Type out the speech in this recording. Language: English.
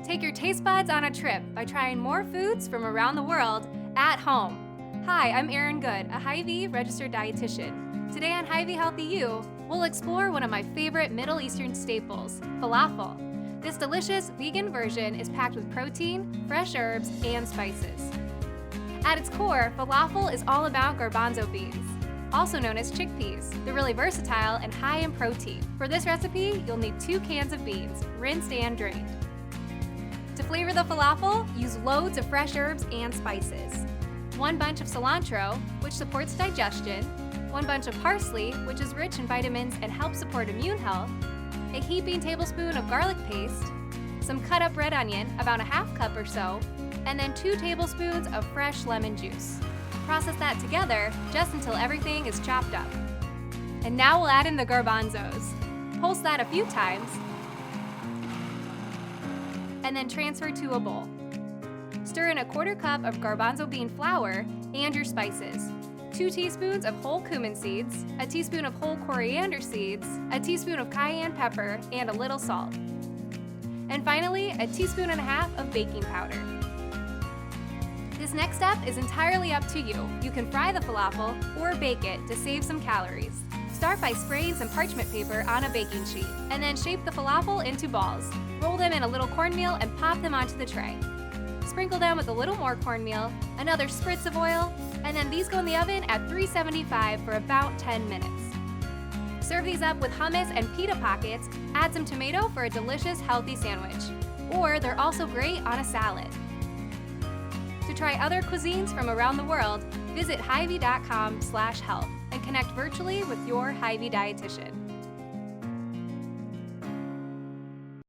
Take your taste buds on a trip by trying more foods from around the world at home. Hi, I'm Erin Good, a Hy-Vee registered dietitian. Today on Hy-Vee Healthy You, we'll explore one of my favorite Middle Eastern staples, falafel. This delicious vegan version is packed with protein, fresh herbs, and spices. At its core, falafel is all about garbanzo beans, also known as chickpeas. They're really versatile and high in protein. For this recipe, you'll need 2 cans of beans, rinsed and drained. To flavor the falafel, use loads of fresh herbs and spices. 1 bunch of cilantro, which supports digestion, 1 bunch of parsley, which is rich in vitamins and helps support immune health, a heaping tablespoon of garlic paste, some cut up red onion, about a ½ cup or so, and then 2 tablespoons of fresh lemon juice. Process that together just until everything is chopped up. And now we'll add in the garbanzos. Pulse that a few times, and then transfer to a bowl. Stir in a 1/4 cup of garbanzo bean flour and your spices. 2 teaspoons of whole cumin seeds, a teaspoon of whole coriander seeds, a teaspoon of cayenne pepper, and a little salt. And finally, a 1.5 teaspoons of baking powder. This next step is entirely up to you. You can fry the falafel or bake it to save some calories. Start by spraying some parchment paper on a baking sheet, and then shape the falafel into balls. Roll them in a little cornmeal and pop them onto the tray. Sprinkle them with a little more cornmeal, another spritz of oil, and then these go in the oven at 375 for about 10 minutes. Serve these up with hummus and pita pockets, add some tomato for a delicious, healthy sandwich. Or they're also great on a salad. To try other cuisines from around the world, visit Hy-Vee.com/health and connect virtually with your Hy-Vee dietitian.